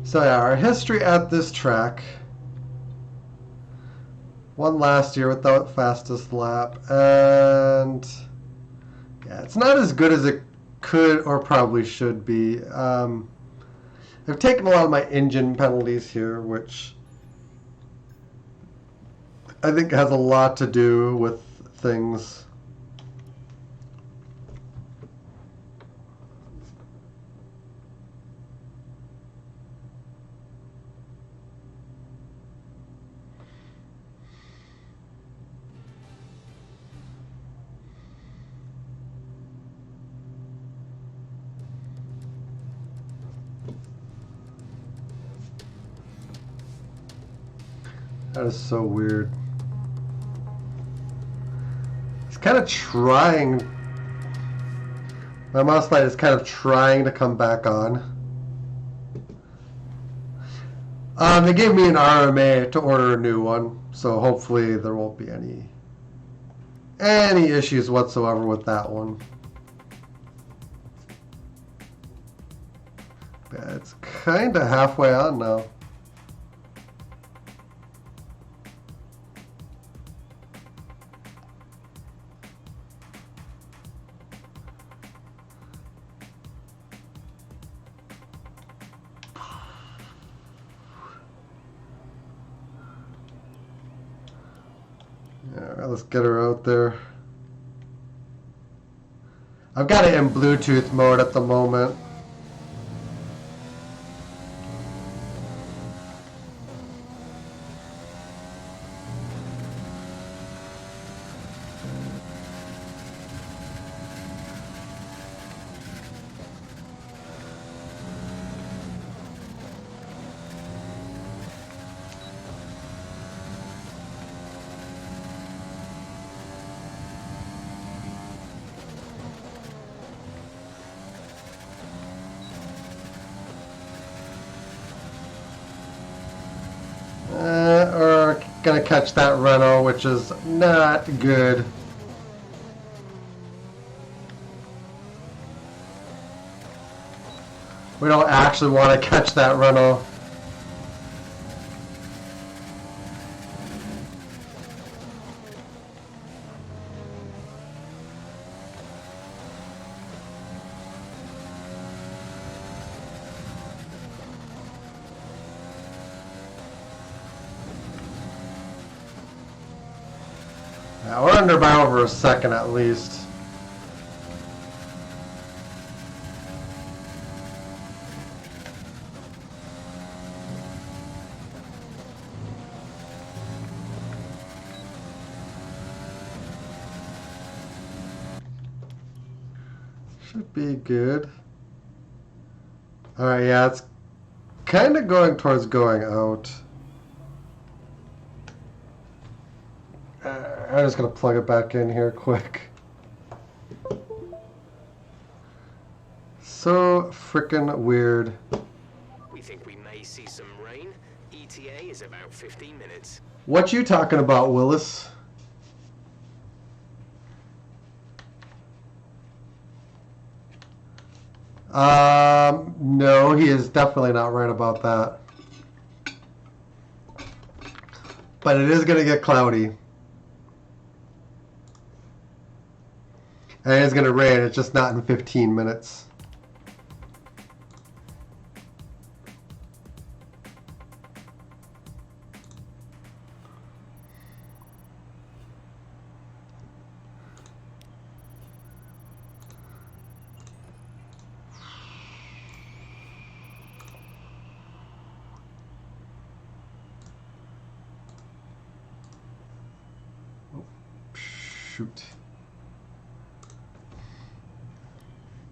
So yeah, our history at this track. Won last year without fastest lap, and yeah, it's not as good as it could or probably should be. I've taken a lot of my engine penalties here, which I think has a lot to do with things. That is so weird. He's kind of trying. My mouse light is kind of trying to come back on. They gave me an RMA to order a new one, so hopefully there won't be any issues whatsoever with that one. Yeah, it's kind of halfway on now. Yeah, let's get her out there. I've got it in Bluetooth mode at the moment. Or gonna catch that Renault, which is not good. We don't actually want to catch that Renault. Yeah, we're under by over a second at least. Should be good. Alright, yeah, it's kind of going towards going out. I'm just going to plug it back in here quick. So freaking weird. We think we may see some rain. ETA is about 15 minutes. What you talking about, Willis? No, he is definitely not right about that. But it is going to get cloudy. And it is going to rain, it's just not in 15 minutes. Shoot.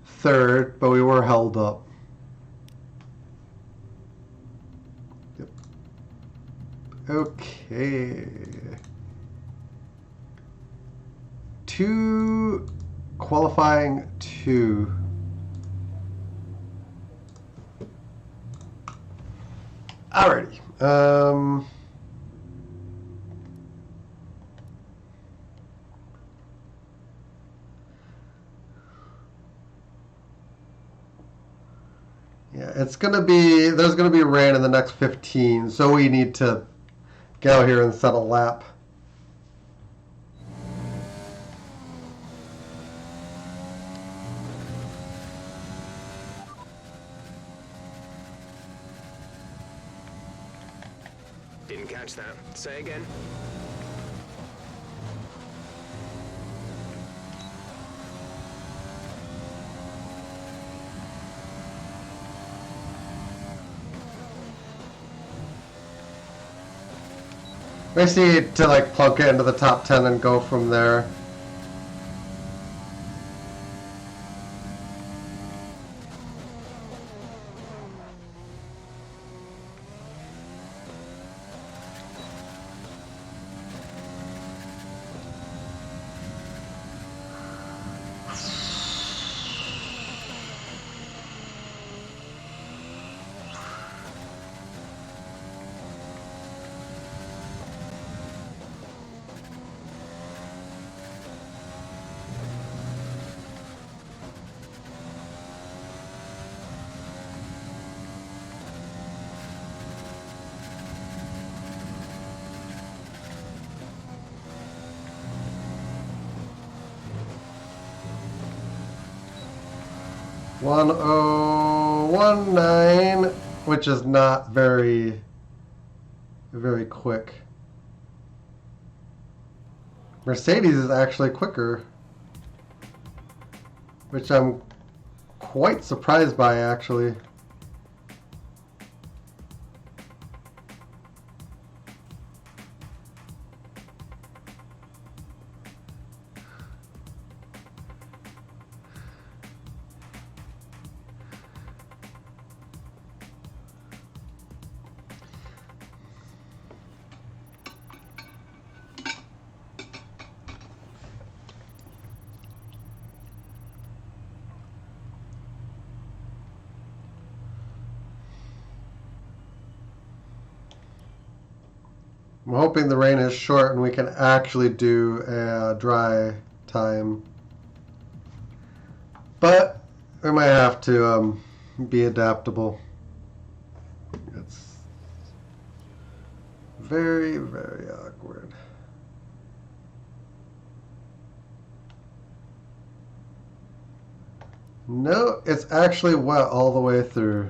Third, but we were held up. Yep. Okay. 2 qualifying 2. Alrighty. Yeah, it's gonna be, there's gonna be rain in the next 15, so we need to get out here and set a lap. Didn't catch that. Say again. We just need to like plunk it into the top 10 and go from there. $1019, which is not very quick. Mercedes is actually quicker, which I'm quite surprised by, actually. I'm hoping the rain is short and we can actually do a dry time. But we might have to be adaptable. It's very, very awkward. No, it's actually wet all the way through.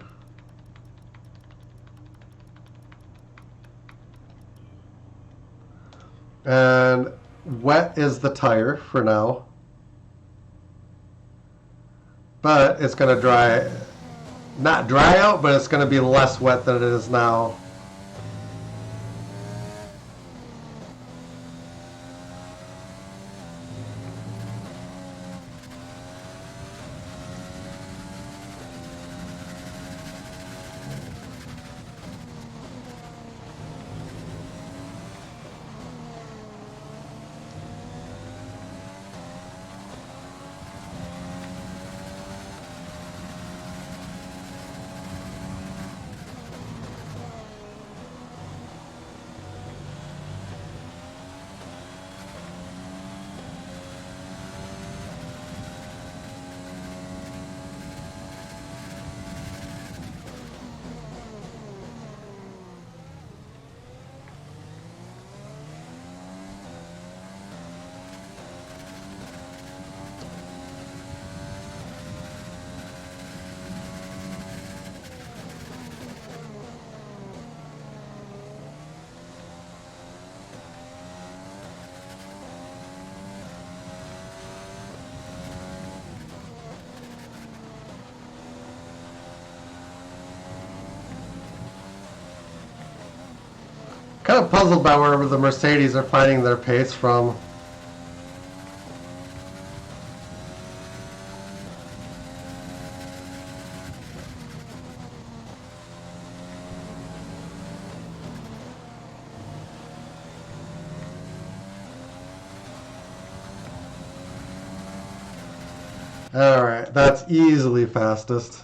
And wet is the tire for now. But it's going to dry, not dry out, but it's going to be less wet than it is now. Kind of puzzled by where the Mercedes are finding their pace from. Alright, that's easily fastest.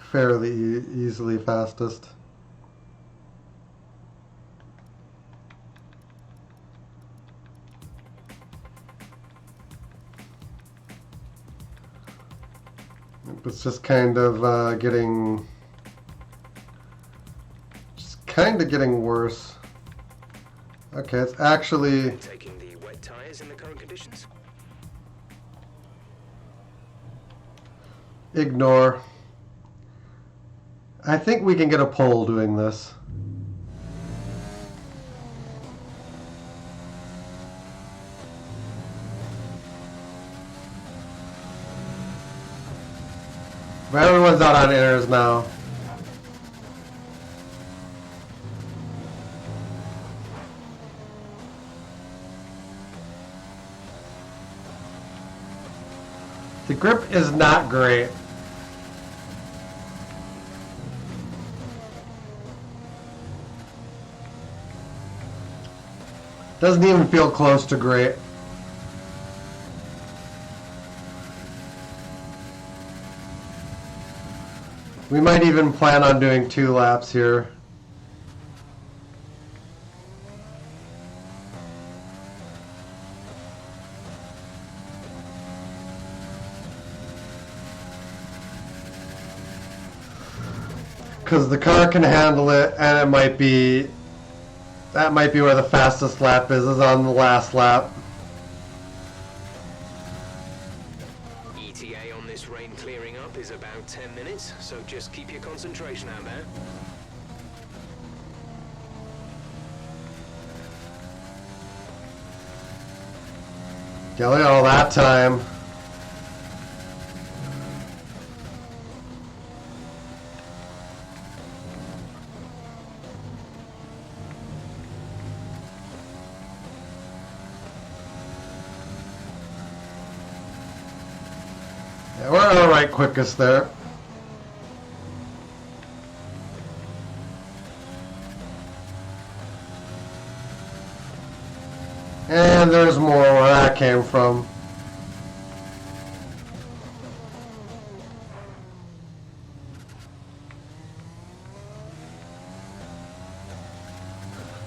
Fairly easily fastest. It's just kind of getting worse. Okay, it's actually Taking the wet tires in the current conditions. ignore. I think we can get a pole doing this. But everyone's out on inners now. The grip is not great. Doesn't even feel close to great. We might even plan on doing 2 laps here. Because the car can handle it, and that might be where the fastest lap is on the last lap. ETA on this rain clearing up is about 10 minutes, so just keep your concentration out there. Yeah, look at all that time. Yeah, we're alright quickest there. And there's more where that came from.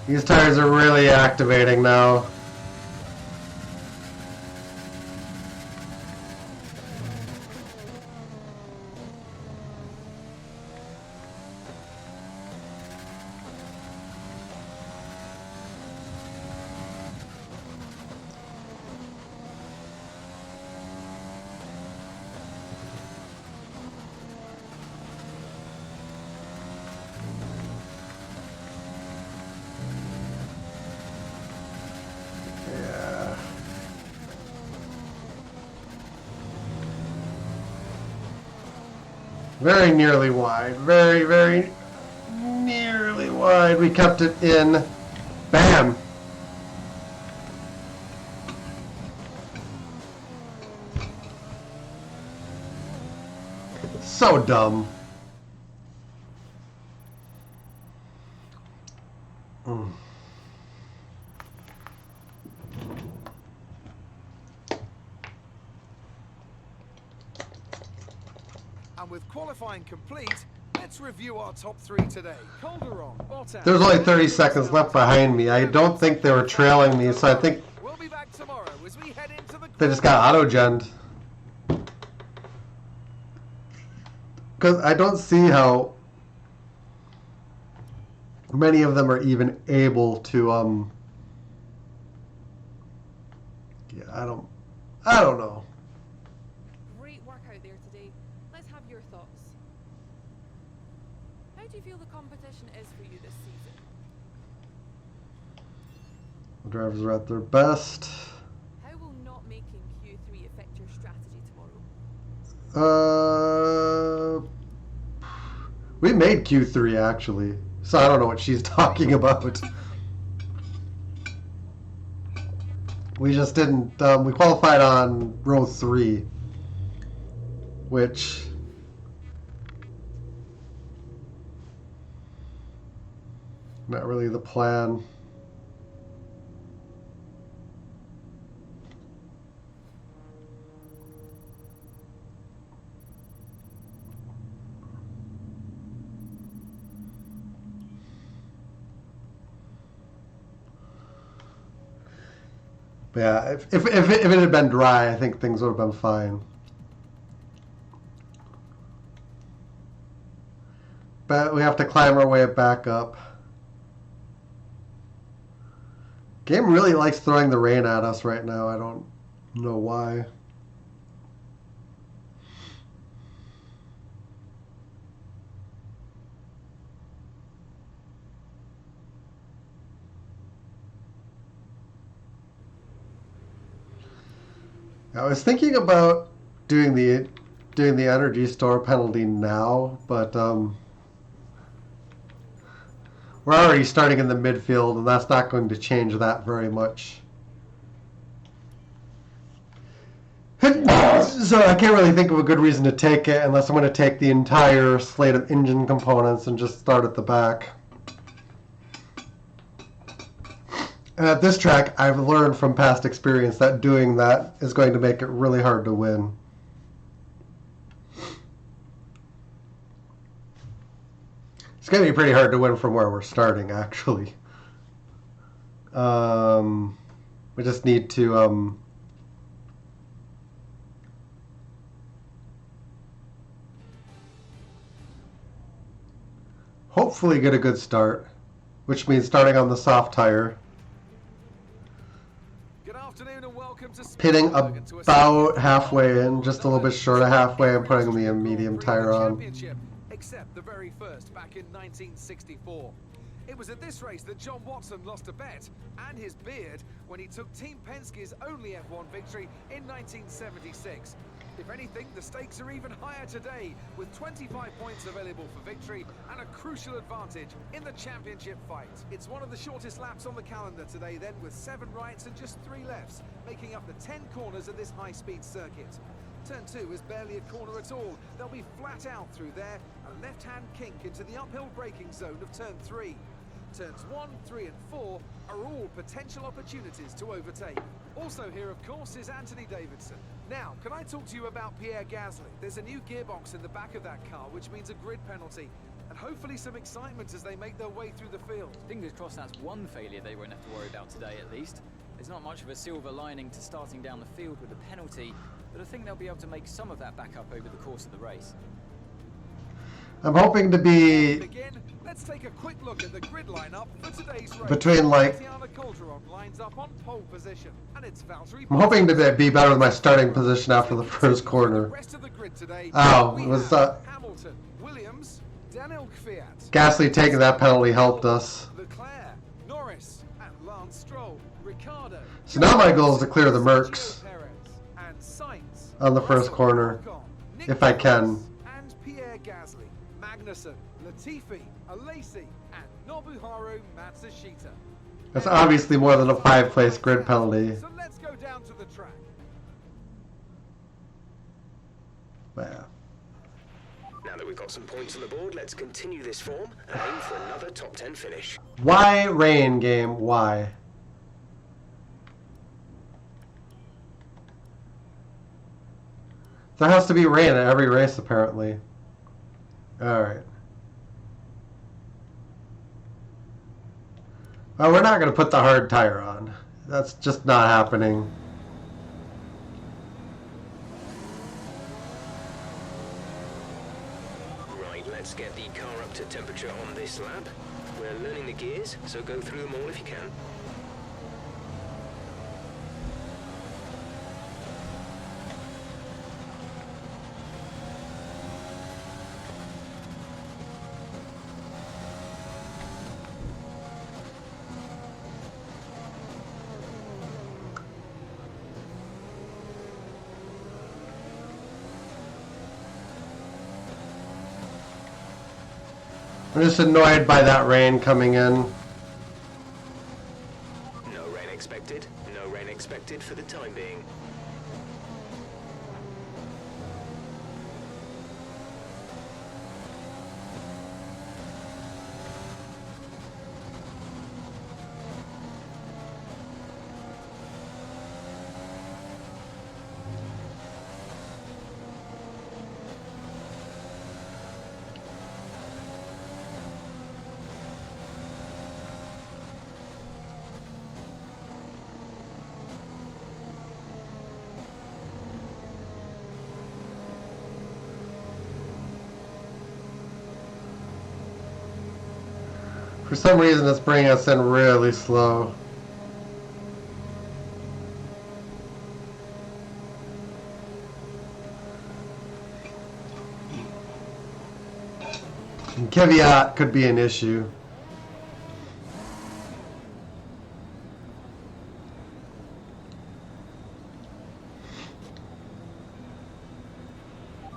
These tires are really activating now. Yeah. Very nearly wide. Very, very nearly wide. We kept it in. Bam! So dumb. Mm. And with qualifying complete, let's review our top 3 today. Calderon, Bottas. There's only 30 seconds left behind me. I don't think they were trailing me, so I think We'll be back tomorrow as we head into the they just got auto-genned. Because I don't see how many of them are even able to, yeah, I don't know. Great work out there today. Let's have your thoughts. How do you feel the competition is for you this season? The drivers are at their best. How will not making Q3 affect your strategy tomorrow? We made Q3 actually, so I don't know what she's talking about. We just didn't. We qualified on row 3, which not really the plan. But yeah, if it had been dry, I think things would have been fine. but we have to climb our way back up. Game really likes throwing the rain at us right now. I don't know why. I was thinking about doing the energy store penalty now, but we're already starting in the midfield, and that's not going to change that very much. So I can't really think of a good reason to take it unless I'm going to take the entire slate of engine components and just start at the back. And at this track, I've learned from past experience that doing that is going to make it really hard to win. It's going to be pretty hard to win from where we're starting, actually. We just need to... hopefully get a good start, which means starting on the soft tire. Pitting about halfway in, just a little bit short of halfway, and putting the medium tire on. Except the very first back in 1964. It was at this race that John Watson lost a bet and his beard when he took Team Penske's only F1 victory in 1976. If anything, the stakes are even higher today, with 25 points available for victory and a crucial advantage in the championship fight. It's one of the shortest laps on the calendar today then, with 7 rights and just 3 lefts, making up the 10 corners of this high-speed circuit. Turn 2 is barely a corner at all. They'll be flat out through there, a left-hand kink into the uphill braking zone of Turn 3. Turns 1, 3 and 4 are all potential opportunities to overtake. Also here, of course, is Anthony Davidson. Now, can I talk to you about Pierre Gasly? There's a new gearbox in the back of that car, which means a grid penalty, and hopefully some excitement as they make their way through the field. Fingers crossed that's one failure they won't have to worry about today, at least. There's not much of a silver lining to starting down the field with a penalty, but I think they'll be able to make some of that back up over the course of the race. I'm hoping to be Let's take a quick look at the grid lineup for today's race. between, like, lines up on pole position, and it's Valtteri. I'm hoping to be better with my starting position after the first corner. Rest of the grid today, Oh, it was Hamilton, Williams, Daniel Kvyat. Gasly taking that penalty helped us. Leclerc, Norris, and Lance Stroll, Ricciardo. So now my goal is to clear the Mercs Perez, and Sainz, on the first corner, if I can. And Pierre Gasly, Magnussen, Latifi, Alesi, and Nobuharu Matsushita. That's obviously more than a 5-place grid penalty. So let's go down to the track. Yeah. Now that we've got some points on the board, let's continue this form and aim for another top 10 finish. Why rain game? Why? There has to be rain at every race, apparently. Alright. Well, we're not going to put the hard tire on. That's just not happening. Right, let's get the car up to temperature on this lap. We're learning the gears, so go through them all if you can. I'm just annoyed by that rain coming in. No rain expected. No rain expected for the time being. For some reason, it's bringing us in really slow. And Kvyat could be an issue.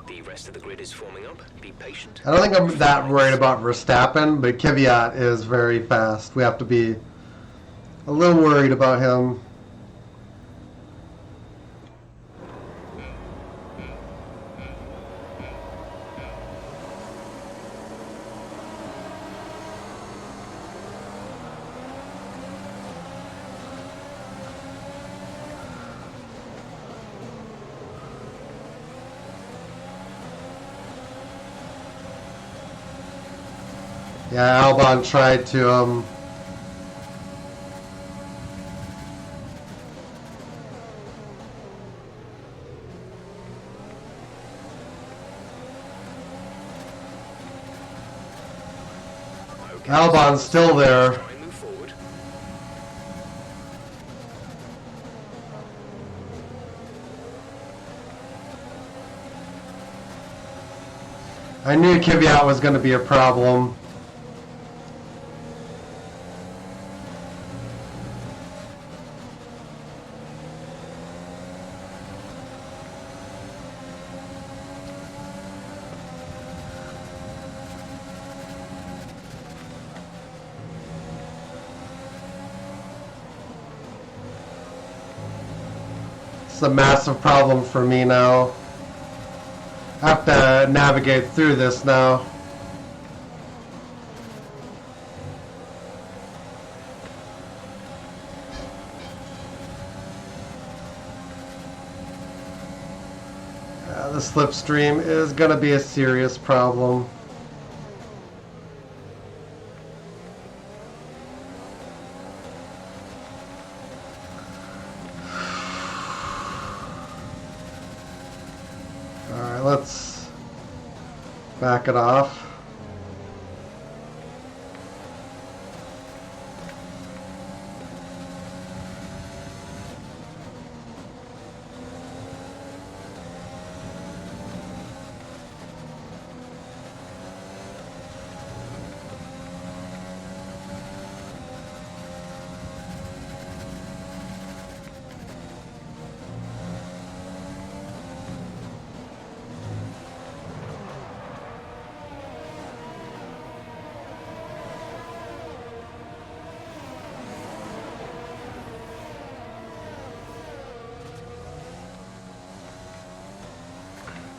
The rest of the grid is forming up. Be patient. I don't think I'm that worried about Verstappen, but Kvyat is very fast. We have to be a little worried about him. Yeah, Albon tried to Okay, Albon's still there. try and move forward. I knew Kvyat was going to be a problem. It's a massive problem for me now. I have to navigate through this now. The slipstream is going to be a serious problem. Alright, let's back it off.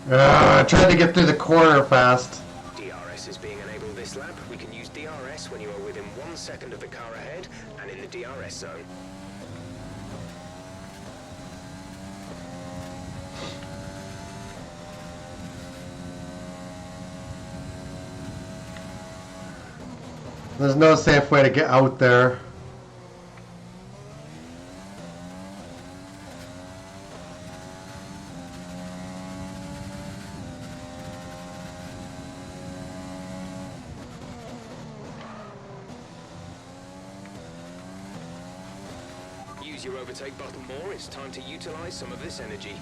I tried to get through the corner fast. DRS is being enabled this lap. We can use DRS when you are within 1 second of the car ahead and in the DRS zone. There's no safe way to get out there. Use your overtake button more. It's time to utilize some of this energy.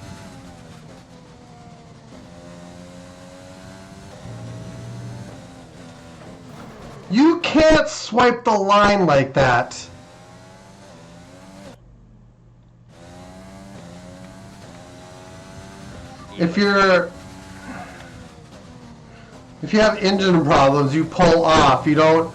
You can't swipe the line like that. If you have engine problems, you pull off. You don't.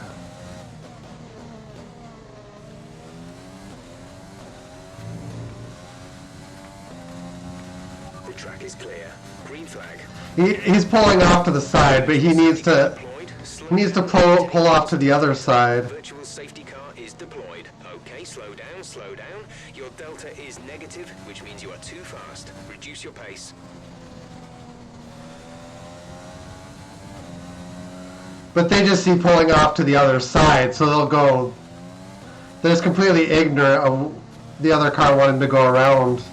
The track is clear. Green flag. He's pulling off to the side, but he needs to. Deployed. Slow He needs to down. pull off to the other side. Virtual safety car is deployed. Okay, slow down, slow down. Your delta is negative, which means you are too fast. Reduce your pace. But they just see pulling off to the other side, so they'll go. They're just completely ignorant of the other car wanting to go around.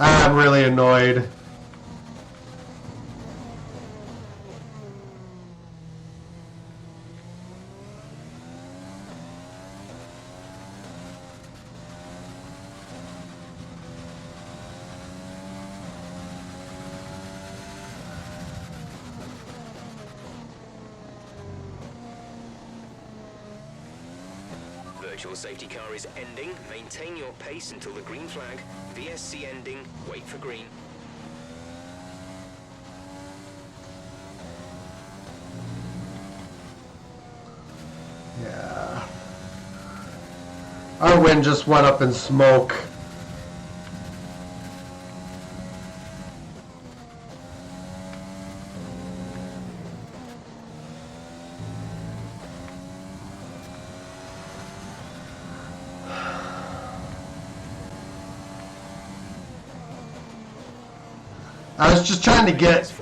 I'm really annoyed. virtual safety car is ending. Maintain your pace until the green flag. VSC ending. Wait for green. Yeah. Our wind just went up in smoke. I was just trying to get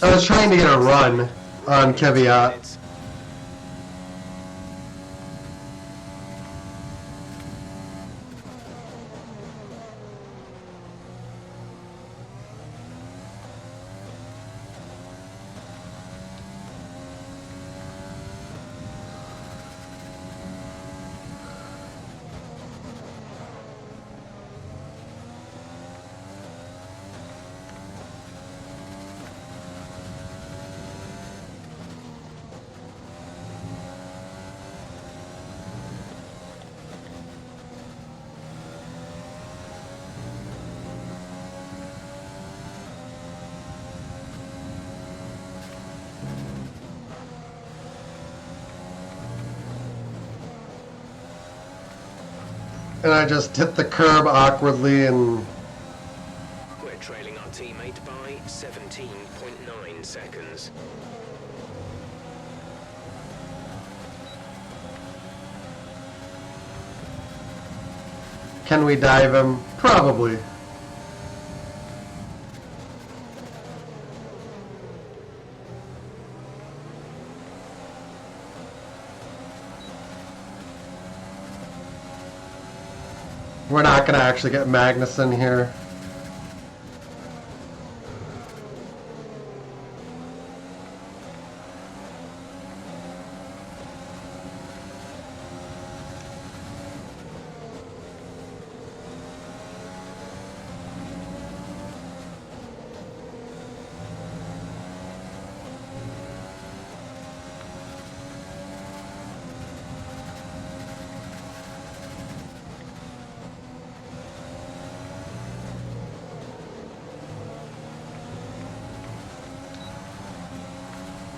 a run on Kvyat. And I just hit the curb awkwardly and... We're trailing our teammate by 17.9 seconds. Can we dive him? Probably. We're not going to actually get Magnussen here.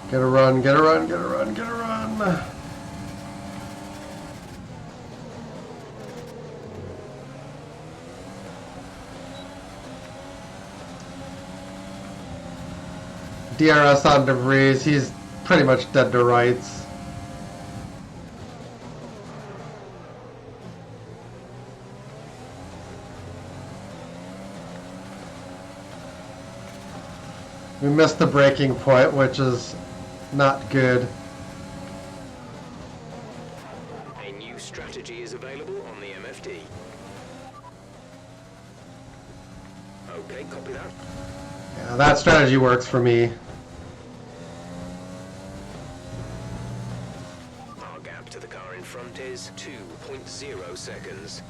Get a run, get a run, get a run, get a run. DRS on DeVries, he's pretty much dead to rights. We missed the breaking point, which is not good. A new strategy is available on the MFD. Okay, copy that. Yeah, that strategy works for me. Our gap to the car in front is 2.0 seconds.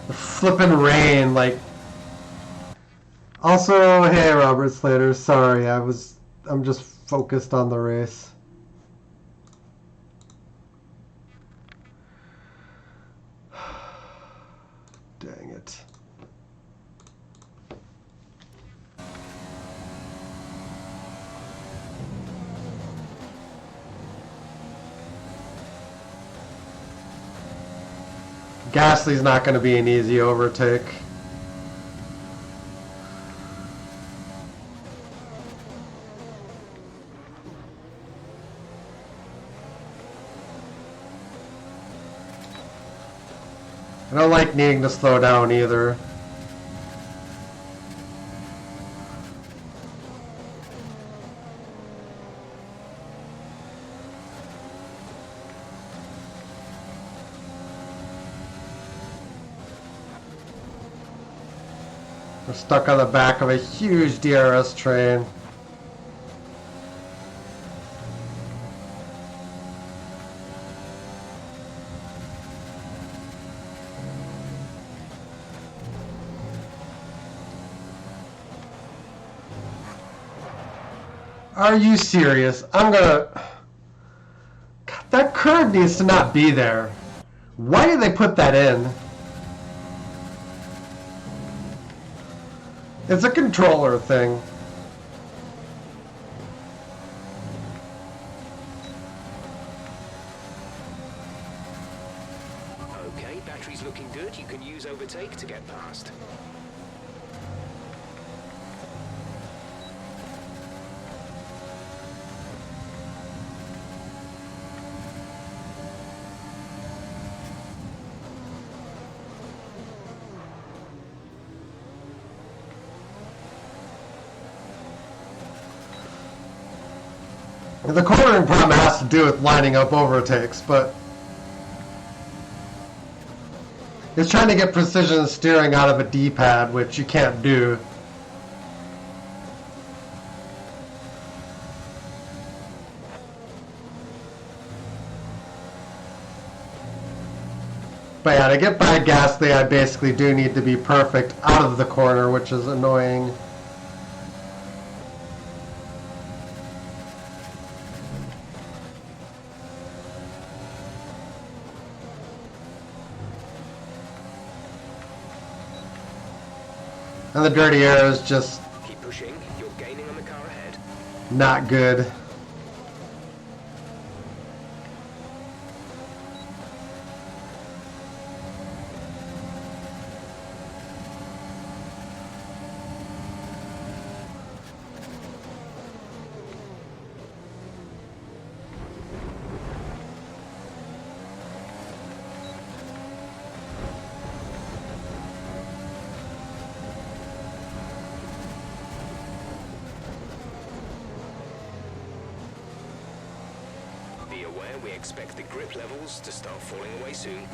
The flippin' rain, like... Also, hey Robert Slater, sorry, I'm just focused on the race. Dang it. Gasly's not going to be an easy overtake. I don't like needing to slow down either. We're stuck on the back of a huge DRS train. Are you serious? I'm gonna... God, that curve needs to not be there. Why did they put that in? It's a controller thing. Okay, battery's looking good. You can use overtake to get past. The cornering problem has to do with lining up overtakes, but it's trying to get precision steering out of a D-pad, which you can't do. But yeah, to get by Gasly, I basically do need to be perfect out of the corner, which is annoying. And the dirty air is just Keep pushing. You're gaining on the car ahead. not good. Be aware we expect the grip levels to start falling away soon.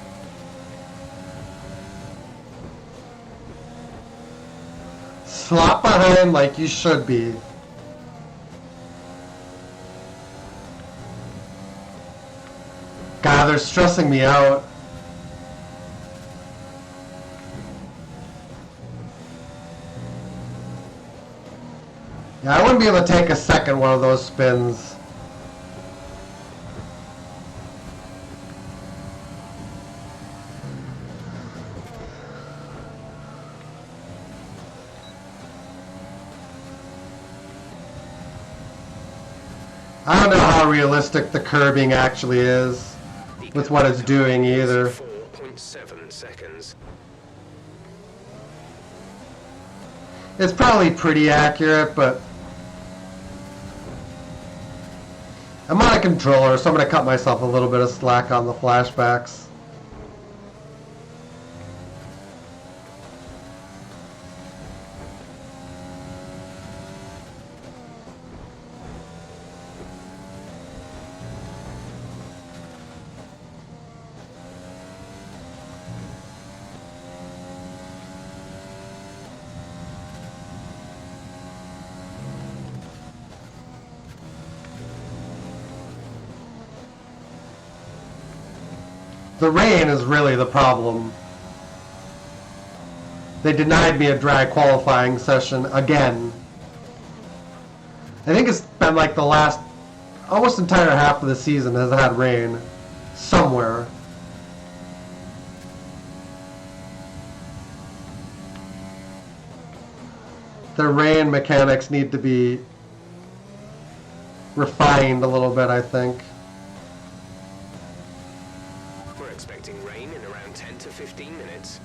Slot behind like you should be. God, they're stressing me out. Yeah, I wouldn't be able to take a second one of those spins. I don't know how realistic the curbing actually is with what it's doing either. 4.7 seconds. It's probably pretty accurate, but I'm on a controller, so I'm going to cut myself a little bit of slack on the flashbacks. The rain is really the problem. They denied me a drag qualifying session again. I think it's been like the last almost entire half of the season has had rain somewhere. The rain mechanics need to be refined a little bit, I think. We're expecting rain in around 10 to 15 minutes.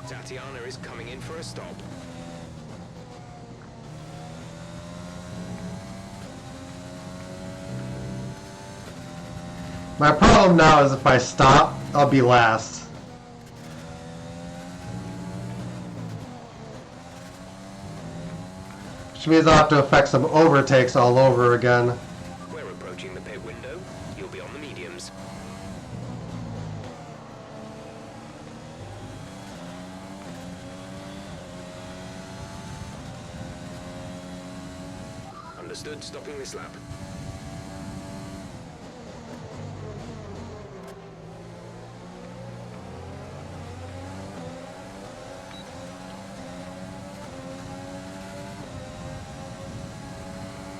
Tatiana is coming in for a stop. My problem now is if I stop, I'll be last. Which means I'll have to effect some overtakes all over again. We're approaching the pit window. You'll be on the mediums. Understood. Stopping this lap.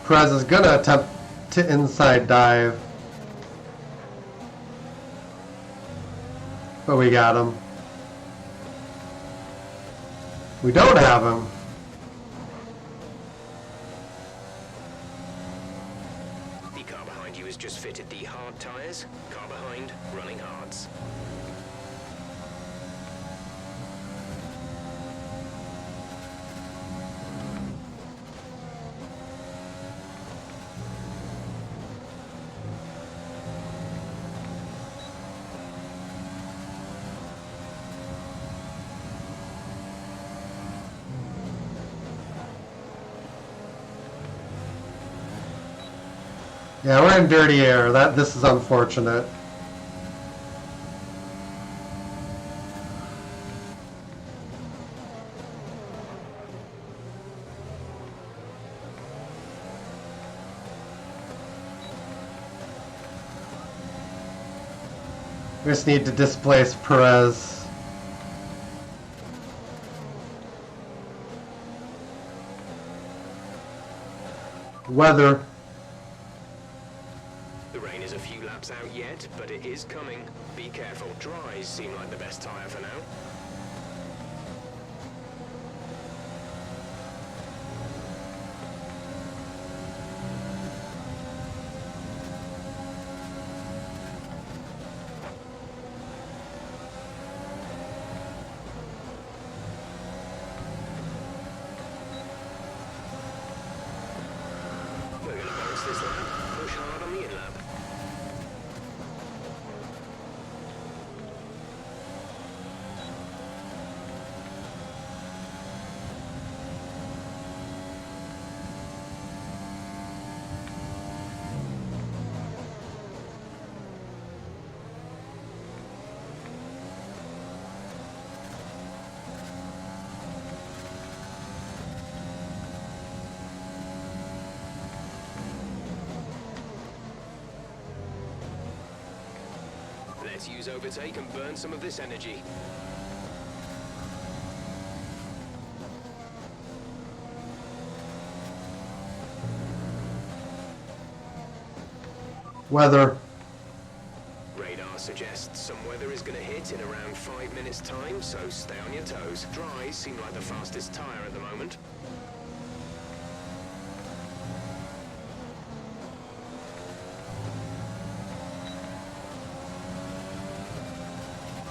Perez is gonna attempt to inside dive. But we got him. We don't have him. The car behind you has just fitted the hard tires. Car behind, running hards. Yeah, we're in dirty air. This is unfortunate. We just need to displace Perez. Weather. The rain is a few laps out yet, but it is coming. Be careful. Dries seem like the best tyre for now. We're going to bounce this lap. Push hard on the in-lap. Let's use overtake and burn some of this energy. Weather. Radar suggests some weather is going to hit in around 5 minutes' time, so stay on your toes. Dries seem like the fastest tyre at the moment.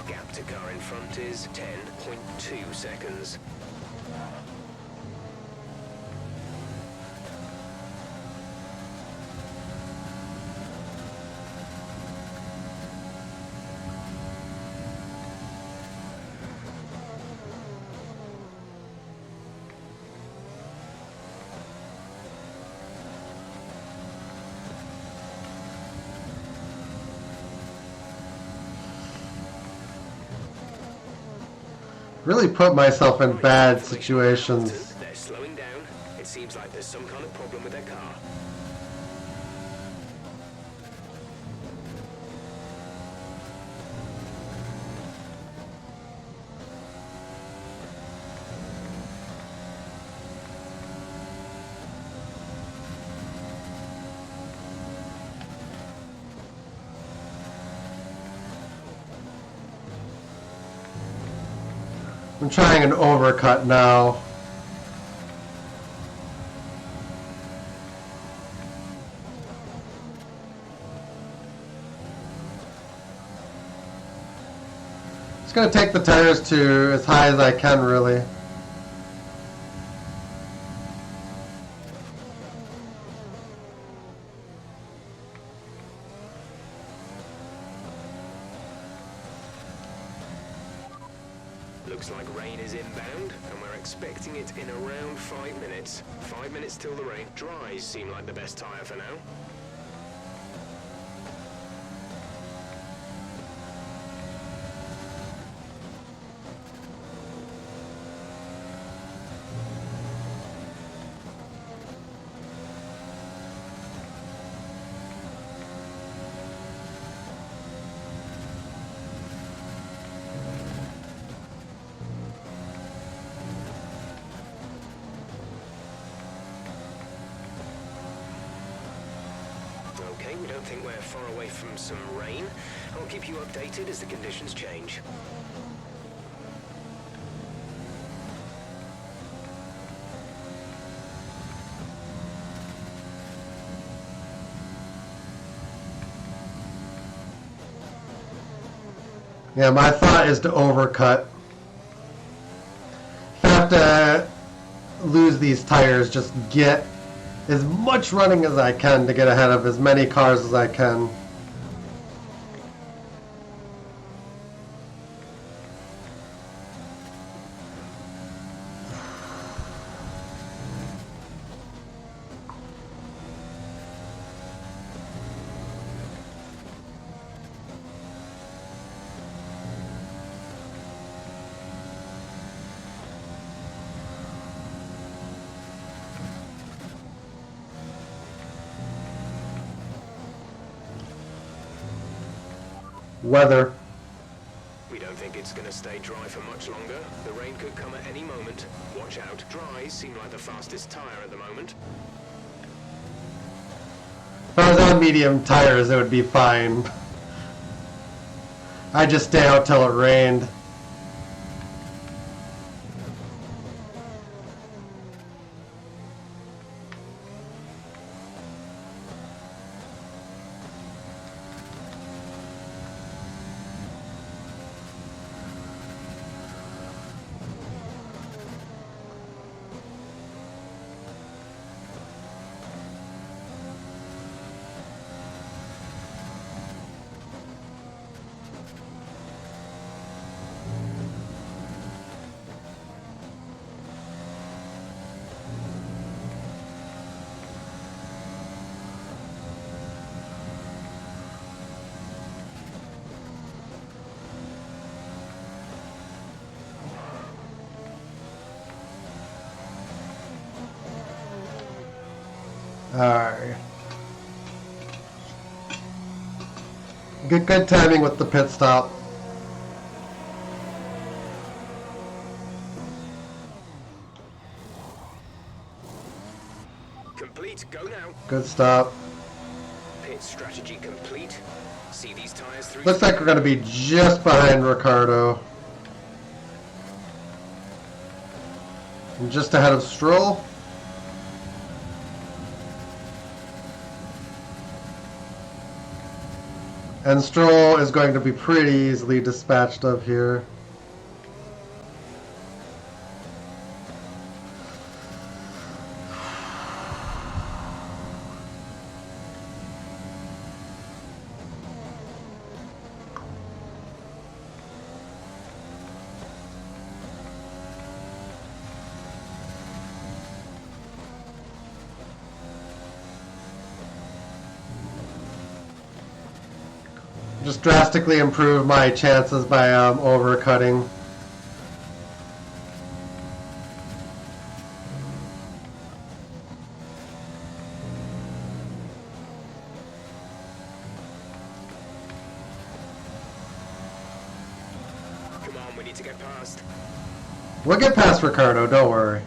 Gap to car in front is 10.2 seconds. Really put myself in bad situations. They're slowing down. It seems like there's some kind of problem with their car. I'm trying an overcut now. It's Just gonna take the tires to as high as I can, really. Looks like rain is inbound, and we're expecting it in around 5 minutes. 5 minutes till the rain. Dries seem like the best tyre for now. Okay, we don't think we're far away from some rain. I'll keep you updated as the conditions change. Yeah, my thought is to overcut. If I have to lose these tires, just get as much running as I can to get ahead of as many cars as I can. Weather. We don't think it's going to stay dry for much longer. The rain could come at any moment. Watch out. Dries seem like the fastest tyre at the moment. If I was on medium tires, it would be fine. I'd just stay out till it rained. Alright. Good timing with the pit stop. Complete. Go now. Good stop. Pit strategy complete. See these tyres through. Looks like we're going to be just behind Ricardo. And just ahead of Stroll. And Stroll is going to be pretty easily dispatched of here. Just drastically improve my chances by overcutting. Come on, we need to get past. We'll get past Ricardo, don't worry.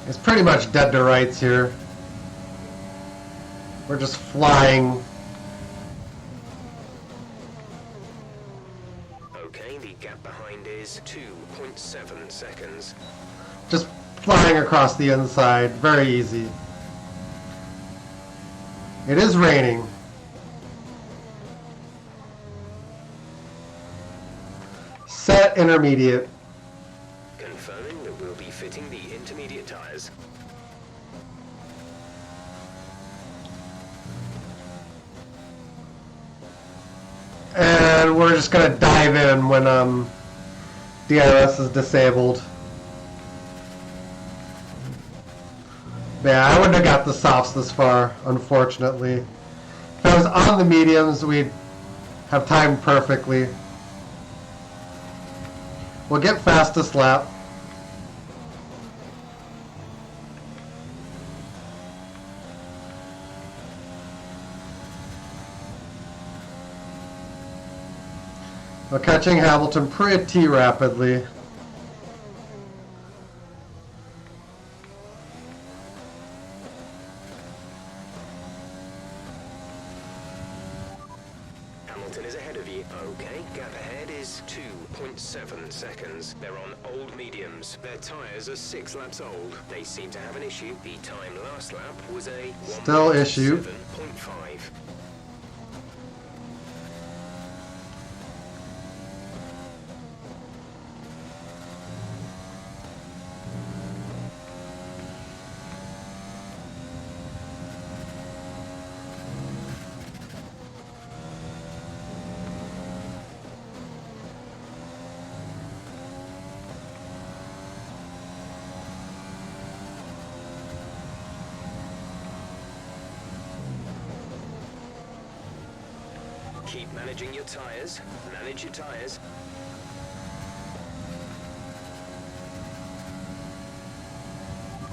It's pretty much dead to rights here. We're just flying. Okay, the gap behind is 2.7 seconds. Just flying across the inside. Very easy. It is raining. Set intermediate. Confirming that we'll be fitting the intermediate tyres. And we're just gonna dive in when DRS is disabled. Yeah, I wouldn't have got the softs this far, unfortunately. If I was on the mediums, we'd have timed perfectly. We'll get fastest lap. We're catching Hamilton pretty rapidly. Hamilton is ahead of you. Okay, gap ahead is 2.7 seconds. They're on old mediums. Their tyres are 6 laps old. They seem to have an issue. The time last lap was a Still issue. 7.5. Keep managing your tyres. Manage your tyres.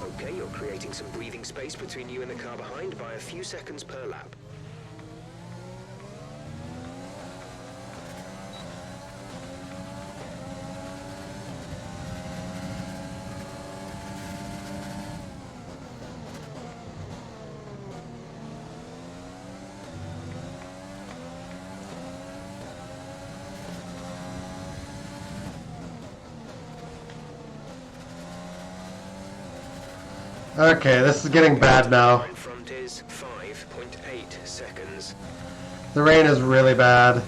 Okay, you're creating some breathing space between you and the car behind by a few seconds per lap. Okay, this is getting bad now. In front is 5.8 seconds. The rain is really bad.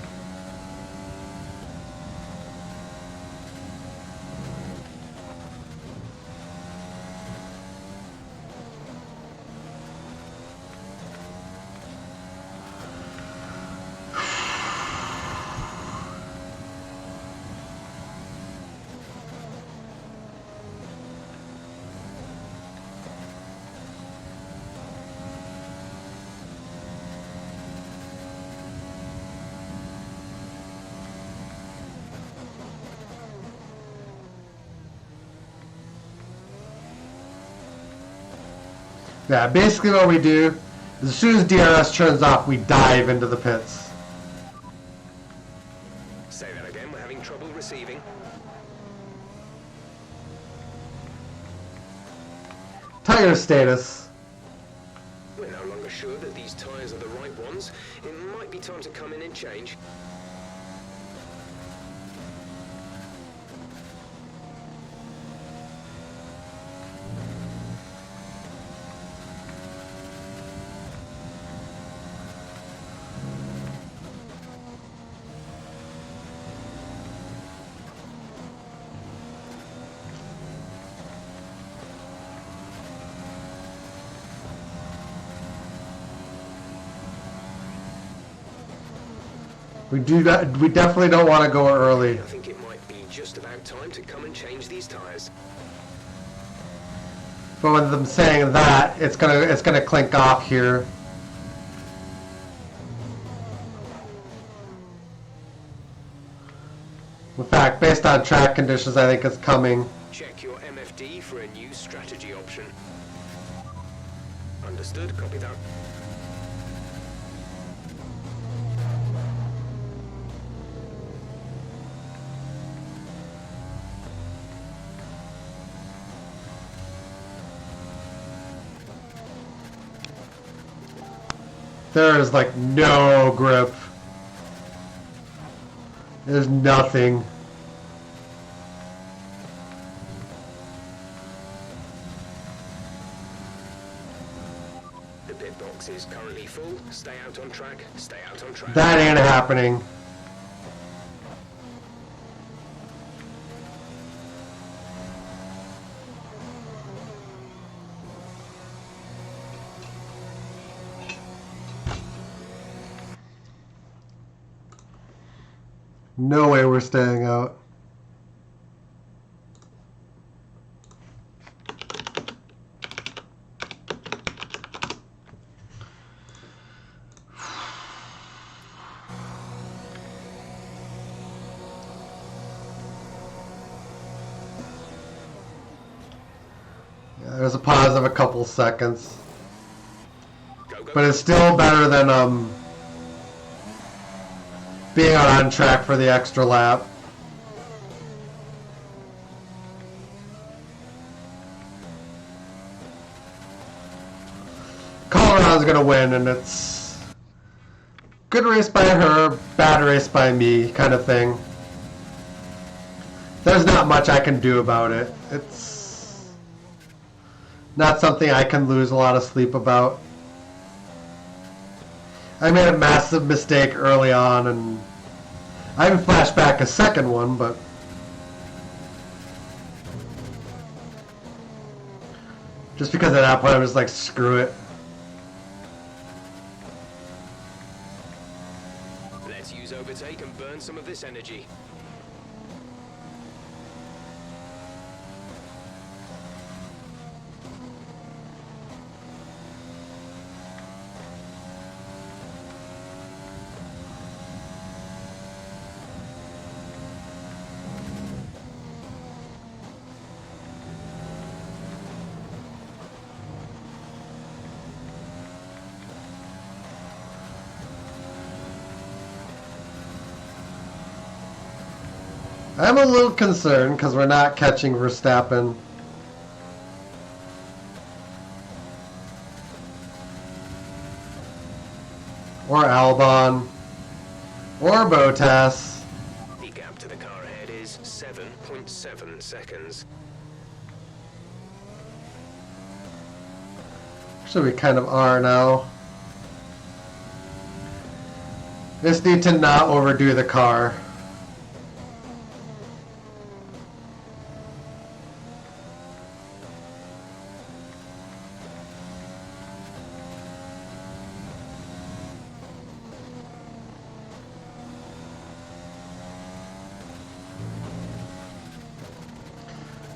Yeah, basically what we do is as soon as DRS turns off, we dive into the pits. Say that again, we're having trouble receiving. Tire status. We're no longer sure that these tyres are the right ones. It might be time to come in and change. We definitely don't want to go early. I think it might be just about time to come and change these tyres. But with them saying that, it's gonna clink off here. In fact, based on track conditions, I think it's coming. Check your MFD for a new strategy option. Understood, copy that. There is like no grip. There's nothing. The pit box is currently full. Stay out on track. Stay out on track. That ain't happening. No way we're staying out. Yeah, there's a pause of a couple seconds. Go, go, But go. it's still better than being on track for the extra lap. Colorado's gonna win, and it's good race by her, bad race by me, kind of thing. There's not much I can do about it. It's not something I can lose a lot of sleep about. I made a massive mistake early on, and I haven't flashed back a second one, but just because at that point I was like, screw it. Let's use overtake and burn some of this energy. I'm a little concerned because we're not catching Verstappen. Or Albon. Or Bottas. The gap to the car ahead is 7.7 seconds. Actually, we kind of are now. Just need to not overdo the car.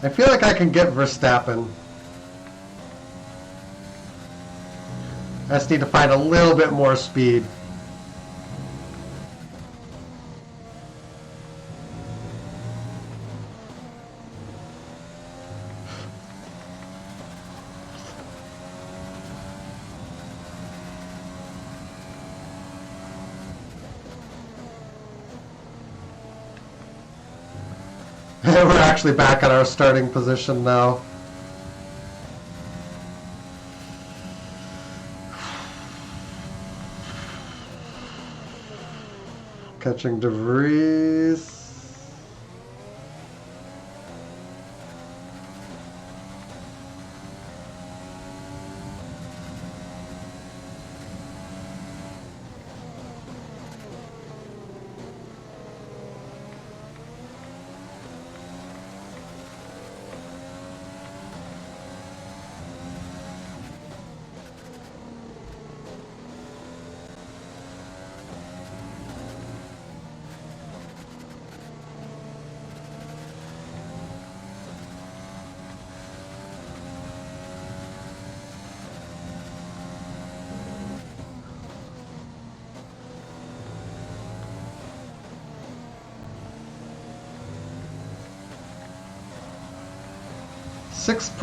I feel like I can get Verstappen. I just need to find a little bit more speed. We're actually back at our starting position now. Catching DeVries.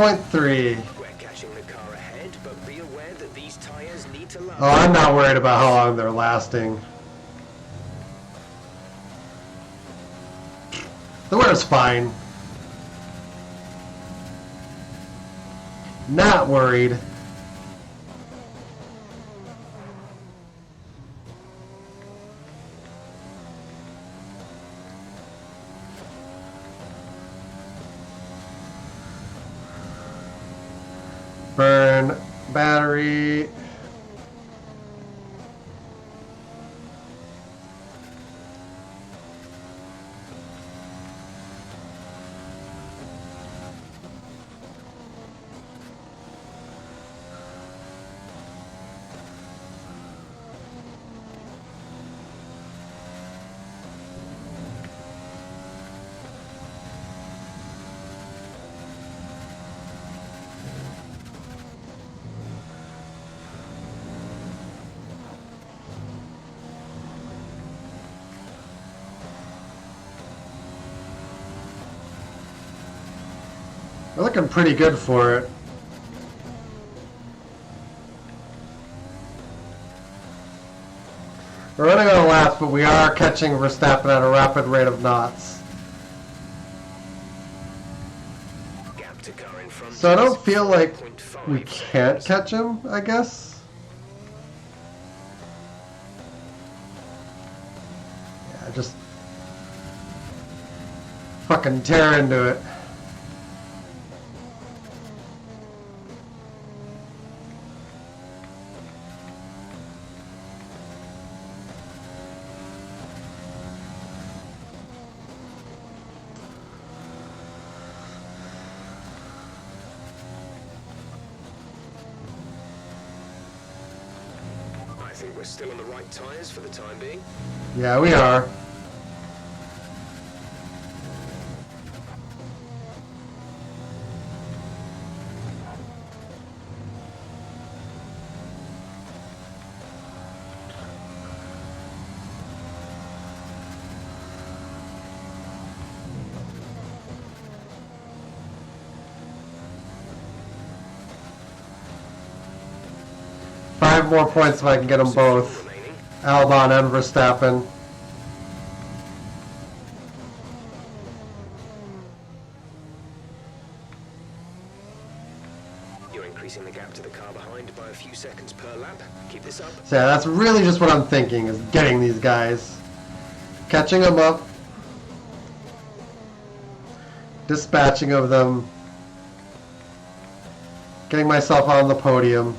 .3. We're catching the car ahead, but be aware that these tires need to last. Oh, I'm not worried about how long they're lasting. The wear's fine. Not worried. Burn battery. We're looking pretty good for it. We're running on laps, but we are catching Verstappen at a rapid rate of knots. Gap to car in front. So I don't feel like 4.5 we can't catch him, I guess. Yeah, just fucking tear into it. I think we're still on the right tyres for the time being. Yeah, we are. Five more points if I can get them both. Remaining. Albon and Verstappen. You're increasing the gap to the car behind by a few seconds per lap. Keep this up. So yeah, that's really just what I'm thinking, is getting these guys. Catching them up. Dispatching of them. Getting myself on the podium.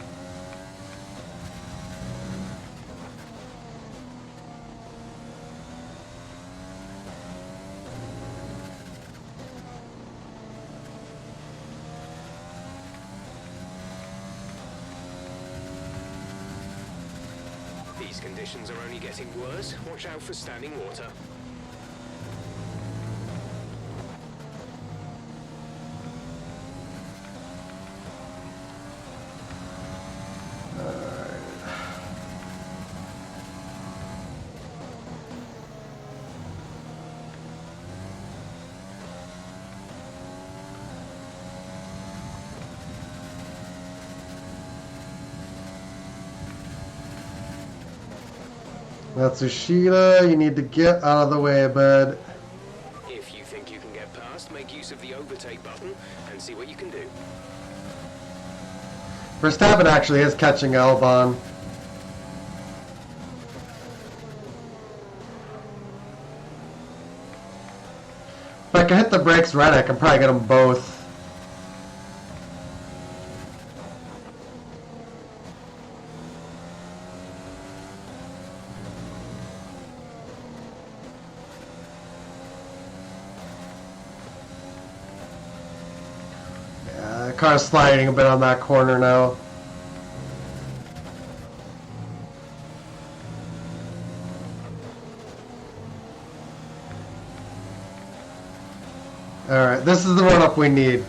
These conditions are only getting worse. Watch out for standing water. Matsushita, you need to get out of the way, bud. If you think you can get past, make use of the overtake button and see what you can do. Verstappen actually is catching Albon. If I can hit the brakes right, I can probably get them both. Yeah, the car's sliding a bit on that corner now. Alright, this is the run-up we need.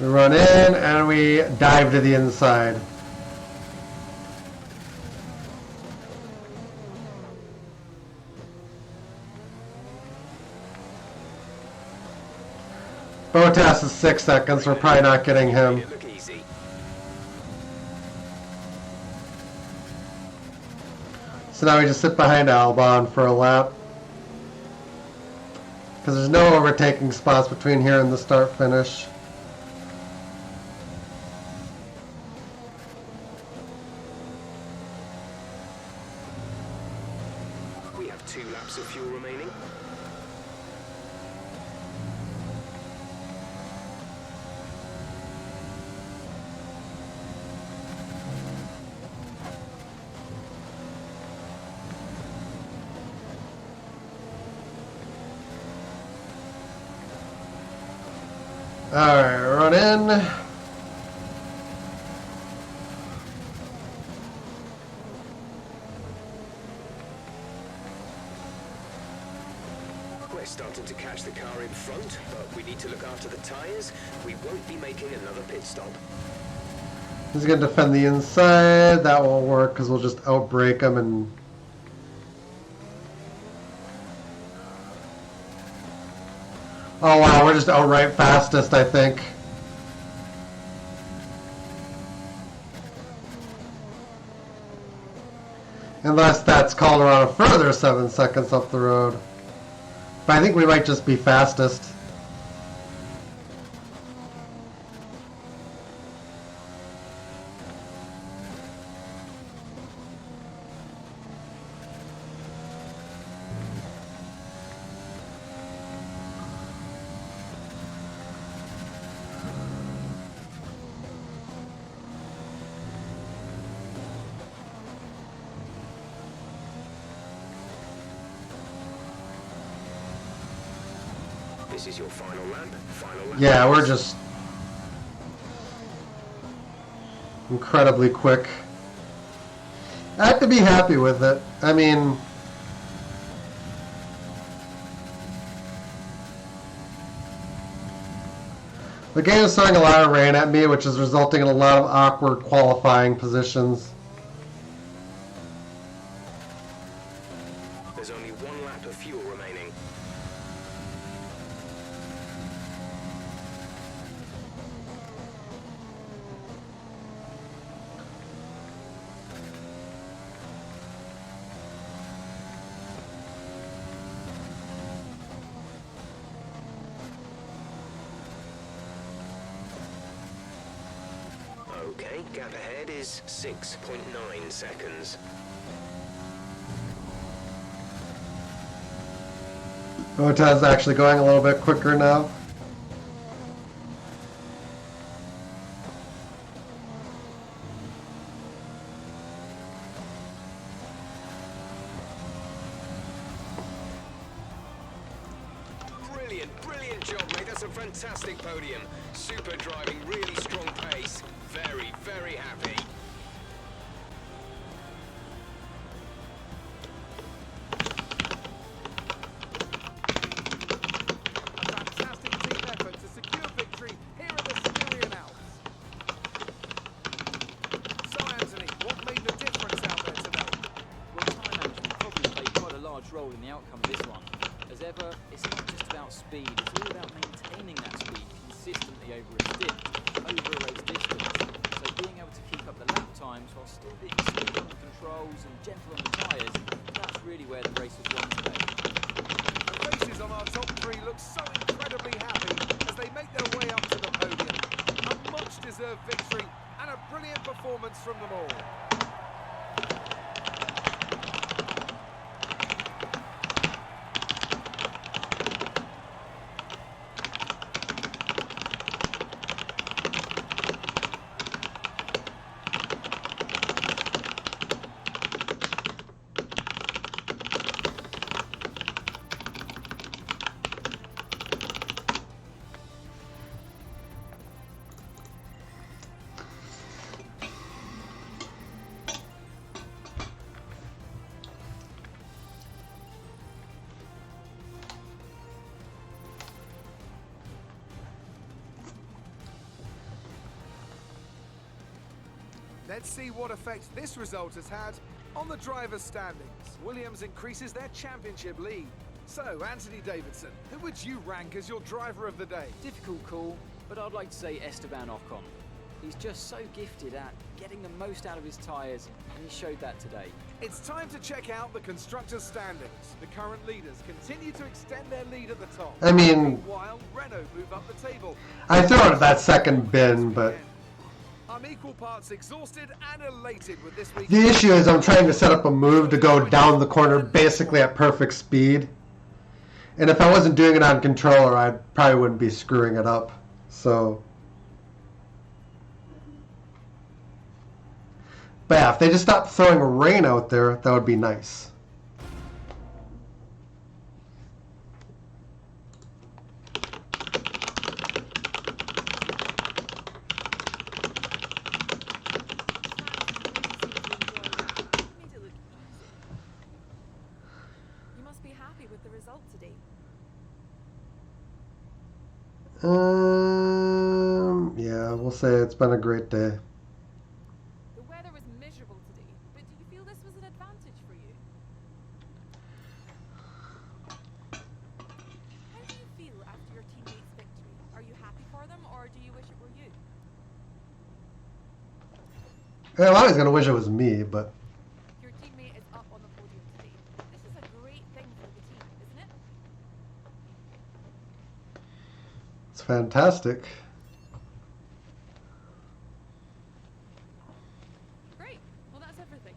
We run in and we dive to the inside. Bottas is 6 seconds, we're probably not getting him. It look easy. So now we just sit behind Albon for a lap. Because there's no overtaking spots between here and the start-finish. We have 2 laps of fuel remaining. Alright, run in. We're starting to catch the car in front, but we need to look after the tyres. We won't be making another pit stop. He's going to defend the inside. That won't work because we'll just outbrake him and... Oh wow, we're just outright fastest, I think. Unless that's called around a further 7 seconds up the road. But I think we might just be fastest. This is your final lap. Final lap. Yeah, we're just incredibly quick. I have to be happy with it. I mean, the game is throwing a lot of rain at me, which is resulting in a lot of awkward qualifying positions. There's only 1 lap of fuel remaining. Okay, gap ahead is 6.9 seconds. Otaz's actually going a little bit quicker now. Brilliant job, mate. That's a fantastic podium. Super driving, really strong pace. Very, very happy. Fantastic team effort to secure victory here at the Siberian Alps. So, Anthony, what made the difference out there today? Well, time management probably played quite a large role in the outcome of this one. As ever, it's not just about speed, it's all about maintaining that speed consistently over a stint, over a race distance. So being able to keep up the lap times while still being smooth on the controls and gentle on the tyres, that's really where the race was won today. The faces on our top 3 look so incredibly happy as they make their way up to the podium. A much-deserved victory and a brilliant performance from them all. Let's see what effect this result has had on the drivers' standings. Williams increases their championship lead. So, Anthony Davidson, who would you rank as your driver of the day? Difficult call, but I'd like to say Esteban Ocon. He's just so gifted at getting the most out of his tyres, and he showed that today. It's time to check out the constructors' standings. The current leaders continue to extend their lead at the top. I mean, While Renault move up the table. I throw it at that second bin, but I'm equal parts exhausted and elated with this week. the issue is I'm trying to set up a move to go down the corner basically at perfect speed. And if I wasn't doing it on controller, I probably wouldn't be screwing it up. So, but yeah, if they just stopped throwing rain out there, that would be nice. Made it look easy. You must be happy with the result today. Yeah, we'll say it's been a great day. Or do you wish it were you? Yeah, I'm always going to wish it was me, but Your teammate is up on the podium today. This is a great thing for the team, isn't it? it's fantastic. Great. Well, that's everything.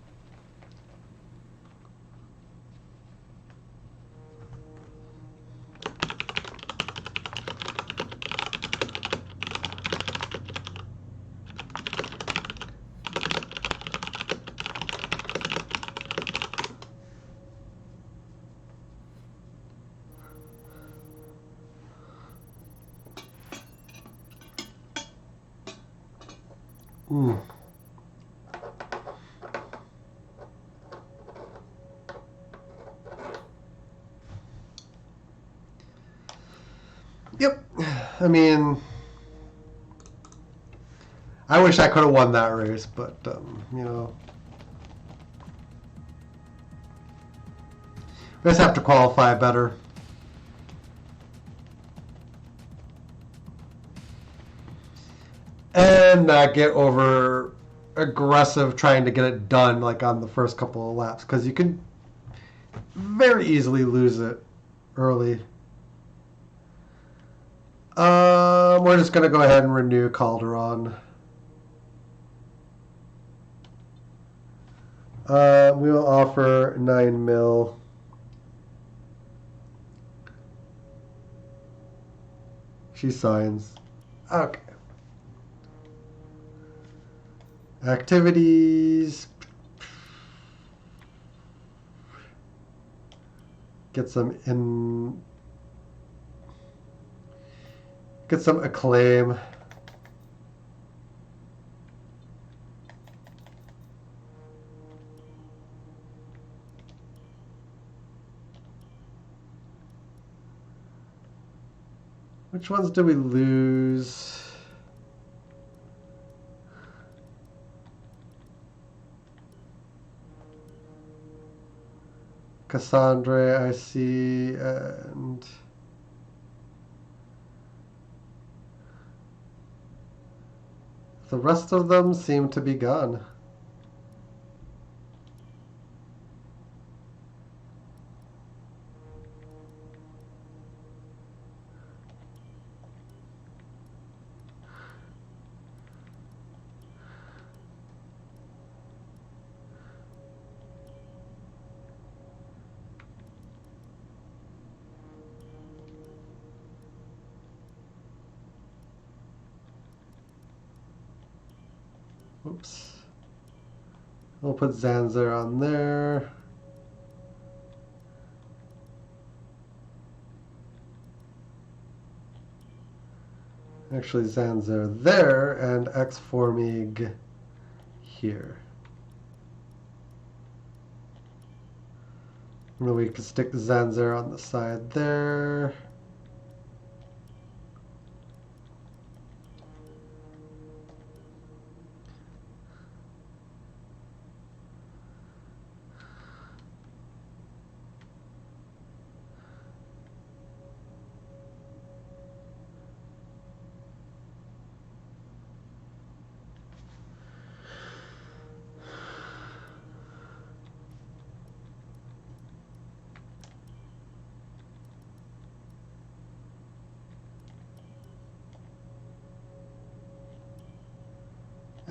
Mm. Yep. I mean, I wish I could have won that race, but, you know. We just have to qualify better. And not get over aggressive trying to get it done like on the first couple of laps, because you can very easily lose it early. We're just going to go ahead and renew Calderon. We will offer 9 mil. She signs. Okay. Activities. Get some acclaim. Which ones do we lose? Cassandra, I see, and the rest of them seem to be gone. Oops. We'll put Zanzer on there. Actually, Zanzer there and X-Formig here. And we can stick Zanzer on the side there.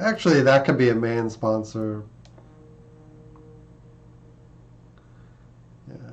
Actually, that could be a main sponsor. Yeah.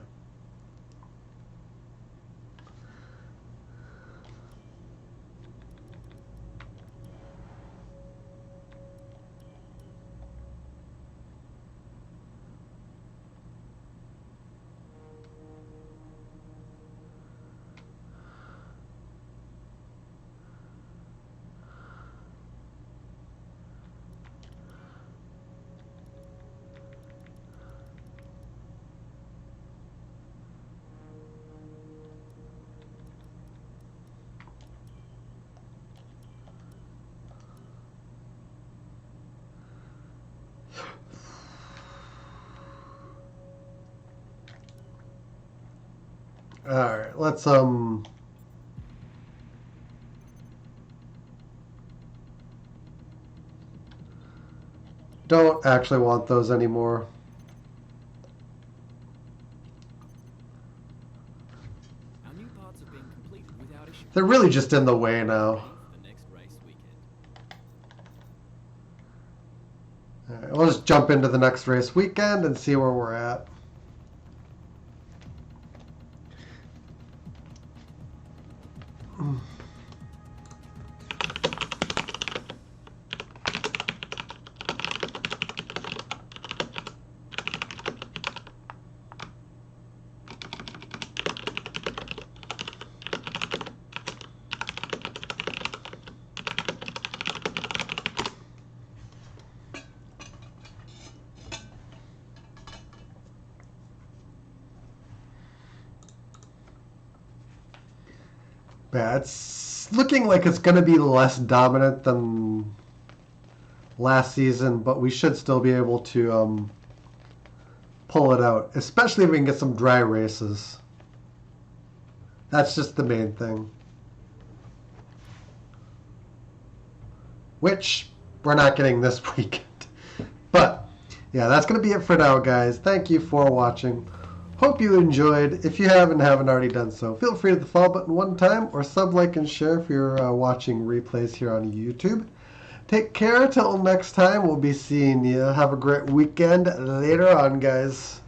All right, let's Don't actually want those anymore. Our new parts have been completed without issue. They're really just in the way now. The next race weekend. All right, we'll just jump into the next race weekend and see where we're at. Yeah, it's looking like it's going to be less dominant than last season, but we should still be able to pull it out, especially if we can get some dry races. That's just the main thing. Which we're not getting this weekend. But, yeah, that's going to be it for now, guys. Thank you for watching. Hope you enjoyed. If you haven't already done so, feel free to hit the follow button one time or sub, like, and share if you're watching replays here on YouTube. Take care. Till next time, we'll be seeing you. Have a great weekend later on, guys.